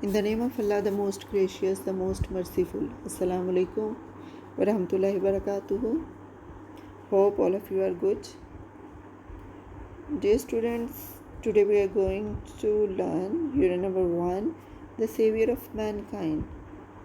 In the name of Allah, the most gracious, the most merciful. Assalamu alaikum wa rahmatullahi wa barakatuhu. Hope all of you are good. Dear students, today we are going to learn unit number 1, the savior of mankind.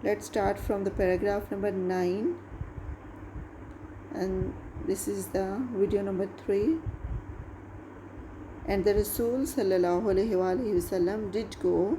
Let's start from the paragraph number 9, and this is the video number 3. And the Rasul sallallahu alaihi wasallam did go.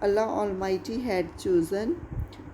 Allah Almighty had chosen,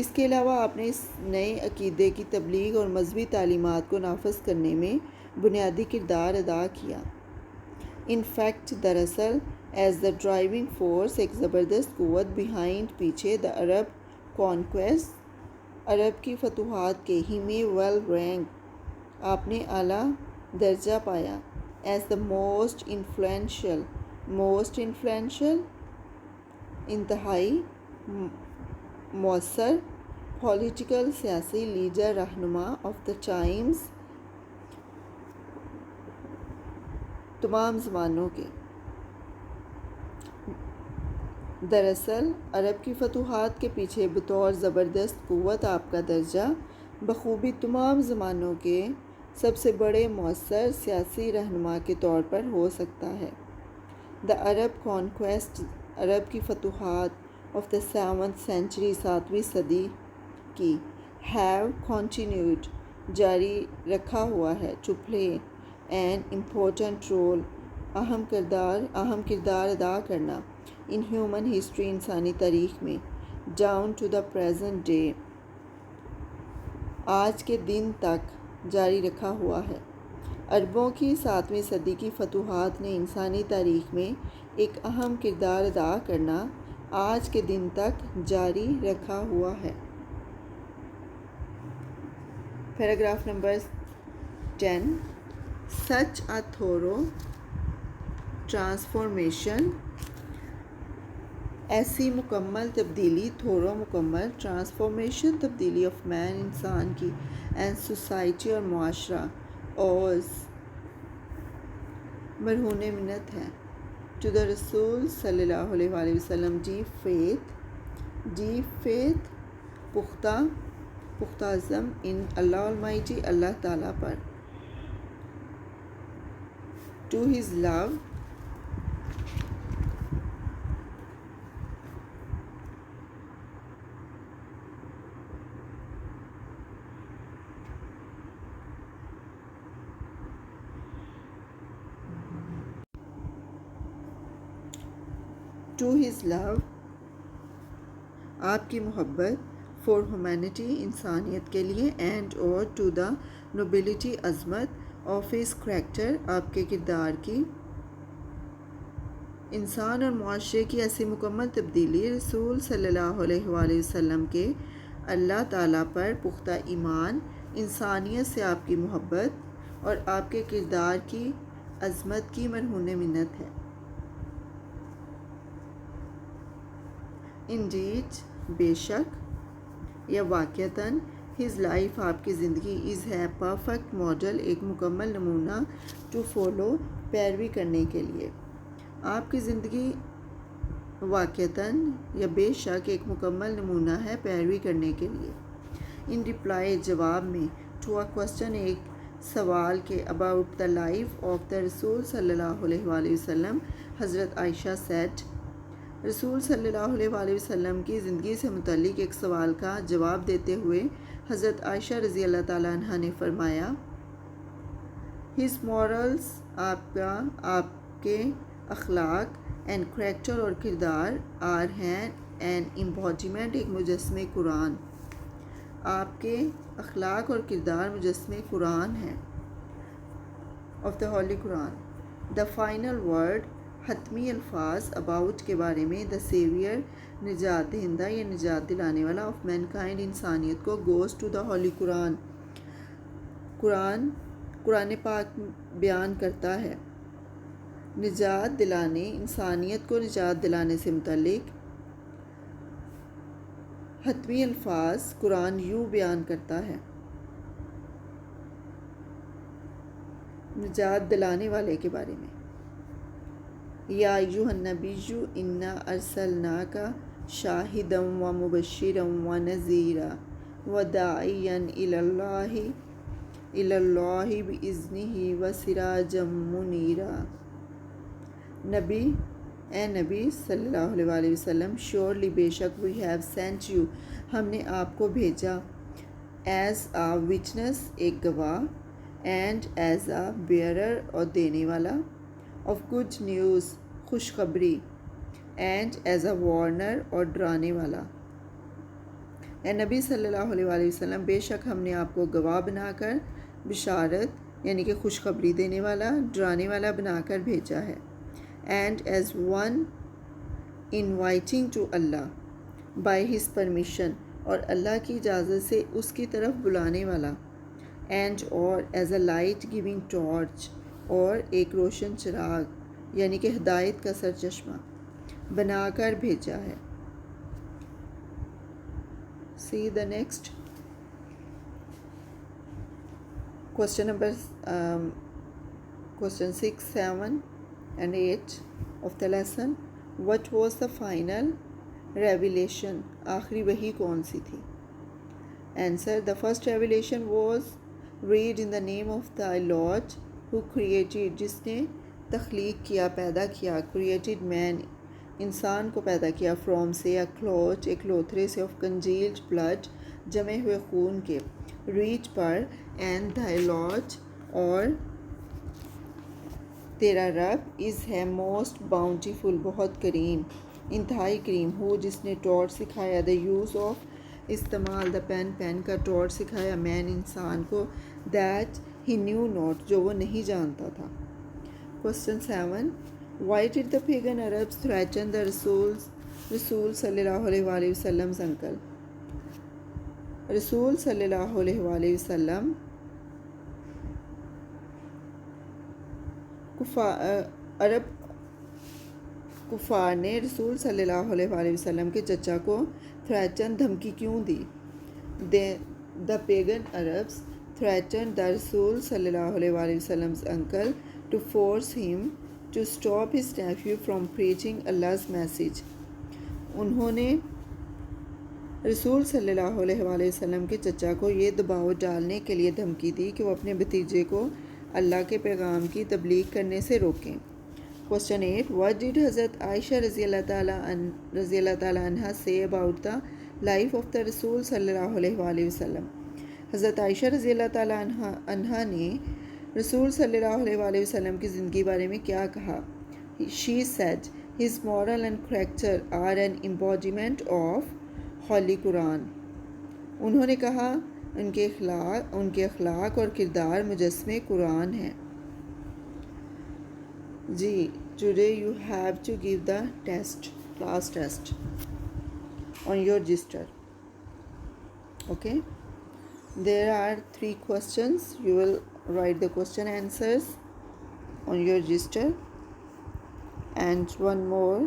اس کے علاوہ آپ نے اس نئے عقیدے کی تبلیغ اور مذہبی تعلیمات کو نافذ کرنے میں بنیادی کردار ادا کیا۔ ان فیکٹ دراصل ایز دا ڈرائیونگ فورس ایک زبردست قوت بیہائنڈ پیچھے دا عرب کانکویسٹ عرب کی فتوحات کے ہی میں ویل رینک آپ نے اعلیٰ درجہ پایا ایز دا موسٹ انفلوئنشل انتہائی مؤثر پولیٹیکل سیاسی لیڈر رہنما آف دا ٹائمز تمام زمانوں کے۔ دراصل عرب کی فتوحات کے پیچھے بطور زبردست قوت آپ کا درجہ بخوبی تمام زمانوں کے سب سے بڑے مؤثر سیاسی رہنما کے طور پر ہو سکتا ہے۔ دا عرب کانکویسٹ عرب کی فتوحات آف دا 7th century 7ویں صدی کی ہیو کنٹینیوڈ جاری رکھا ہوا ہے to play an important role اہم کردار ادا کرنا ان ہیومن ہسٹری انسانی تاریخ میں down to the present day آج کے دن تک جاری رکھا ہوا ہے۔ عربوں کی 7ویں صدی کی فتوحات نے انسانی تاریخ میں ایک اہم کردار ادا کرنا آج کے دن تک جاری رکھا ہوا ہے۔ Paragraph number 10 such a thorough transformation ایسی مکمل تبدیلی مکمل ٹرانسفارمیشن تبدیلی آف مین انسان کی اینڈ سوسائٹی اور معاشرہ اوز مرہون منت ہے ٹو دا رسول صلی اللہ علیہ وآلہ وسلم فیتھ پختہ عزم ان اللہ المائٹی اللہ تعالیٰ پر ٹو ہز لو آپ کی محبت فار ہیومینٹی انسانیت کے لیے اینڈ اور ٹو دا نوبلٹی عظمت آف ہز کریکٹر آپ کے کردار کی انسان اور معاشرے کی ایسی مکمل تبدیلی رسول صلی اللہ علیہ وآلہ وسلم کے اللہ تعالیٰ پر پختہ ایمان انسانیت سے آپ کی محبت اور آپ کے کردار کی عظمت کی مرہون منت ہے۔ انڈیڈ بے شک یا واقعتاً ہز لائف آپ کی زندگی از ہے پرفیکٹ ماڈل ایک مکمل نمونہ ٹو فالو پیروی کرنے کے لیے۔ آپ کی زندگی واقعتاً یا بے شک ایک مکمل نمونہ ہے پیروی کرنے کے لیے۔ ان ریپلائی جواب میں ٹو اے کوسچن ایک سوال کے about the life of the رسول صلی اللہ علیہ وآلہ وسلم حضرت عائشہ سیڈ رسول صلی اللہ علیہ وآلہ وسلم کی زندگی سے متعلق ایک سوال کا جواب دیتے ہوئے حضرت عائشہ رضی اللہ تعالیٰ عنہ نے فرمایا ہز مورلز آپ کے اخلاق اینڈ کریکٹر اور کردار آر ہیں این امبوڈیمنٹ ایک مجسمہ قرآن آپ کے اخلاق اور کردار مجسمہ قرآن ہیں of the holy Quran the final word حتمی الفاظ اباؤٹ کے بارے میں دا سیویئر نجات دہندہ یا نجات دلانے والا آف مین کائنڈ انسانیت کو گوز ٹو دا ہولی قرآن پاک بیان کرتا ہے۔ نجات دلانے انسانیت کو نجات دلانے سے متعلق حتمی الفاظ قرآن یوں بیان کرتا ہے نجات دلانے والے کے بارے میں یا ایھا النبی انا ارسلناک شاہدا ومبشرا ونذیرا وداعیا الی اللہ باذنہ وسراجا منیرا اے نبی صلی اللہ علیہ وآلہ وسلم شیورلی بے شک وی ہیو سینٹ یو ہم نے آپ کو بھیجا ایز اے وٹنس ایک گواہ اینڈ ایز اے بیئرر اور دینے والا آف گڈ نیوز خوشخبری اینڈ ایز اے وارنر اور ڈرانے والا اے نبی صلی اللہ علیہ وآلہ وسلم، بے شک ہم نے آپ کو گواہ بنا کر بشارت یعنی کہ خوشخبری دینے والا، ڈرانے والا بنا کر بھیجا ہے. And as one inviting to Allah by his permission, اور اللہ کی اجازت سے اس کی طرف بلانے والا. اینڈ اور as a light giving torch, اور ایک روشن چراغ یعنی کہ ہدایت کا سرچشمہ بنا کر بھیجا ہے. See the next question number question 6, 7 and 8 of the lesson. What was the final revelation? آخری وحی کون سی تھی؟ Answer: the first revelation was read in the name of thy Lord who created، جس نے تخلیق کیا، پیدا کیا. created man، انسان کو پیدا کیا. from سے اکلوت، ایک لوتھرے سے. of congealed blood، جمے ہوئے خون کے. read per and thy Lord، اور تیرا رب is ہے most bountiful، بہت کریم، انتہائی کریم. who، جس نے ٹارچ سکھایا. the use of، استعمال. the pen، پین کا. ٹارچ سکھایا man، انسان کو. that he knew not، جو وہ نہیں جانتا تھا. question 7. why did the pagan Arabs threaten the رسول صلی اللہ علیہ وآلہ وسلم uncle؟ رسول صلی اللہ علیہ وآلہ وسلم عرب کفار نے رسول صلی اللہ علیہ وآلہ وسلم کے چچا کو تھریٹن، دھمکی کیوں دی؟ The pagan Arabs threatened the رسول صلی اللہ علیہ وآلہ وسلم's uncle to force him to stop his nephew from preaching Allah's message. انہوں نے رسول صلی اللہ علیہ وآلہ وسلم کے چچا کو یہ دباؤ ڈالنے کے لیے دھمکی دی کہ وہ اپنے بھتیجے کو اللہ کے پیغام کی تبلیغ کرنے سے روکیں. question 8. what did حضرت عائشہ رضی اللہ تعالیٰ عنہ say about the life of the رسول صلی اللہ علیہ وآلہ وسلم؟ حضرت عائشہ رضی اللہ تعالیٰ عنہ نے رسول صلی اللہ علیہ وآلہ وسلم کی زندگی بارے میں کیا کہا؟ she said his moral and character are an embodiment of holy Quran. انہوں نے کہا ان کے اخلاق اور کردار مجسمے قرآن ہیں. جی today you have to give the test، class test on your register. Okay, there are 3 questions. You will write the question answers on your register. And one more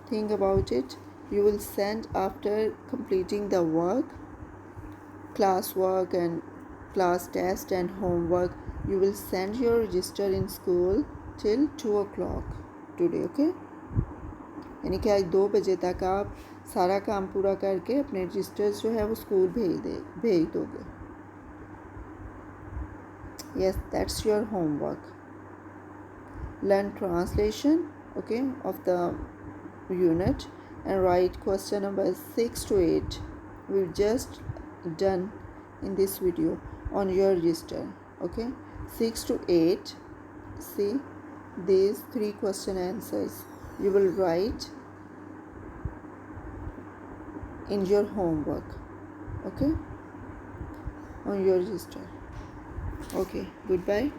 thing about it, you will send after completing the work, class work and class test and homework, you will send your register in school till 2 o'clock today. Okay, یعنی کہ آج 2 بجے تک آپ سارا کام پورا کر کے اپنے رجسٹرز جو ہے وہ اسکول بھیج دو گے. Yes, that's your homework. Learn translation, okay, of the unit and write question number 6 to 8. We've just done in this video on your register. Okay, 6 to 8. See these 3 question answers you will write in your homework, okay, on your register. Okay, goodbye.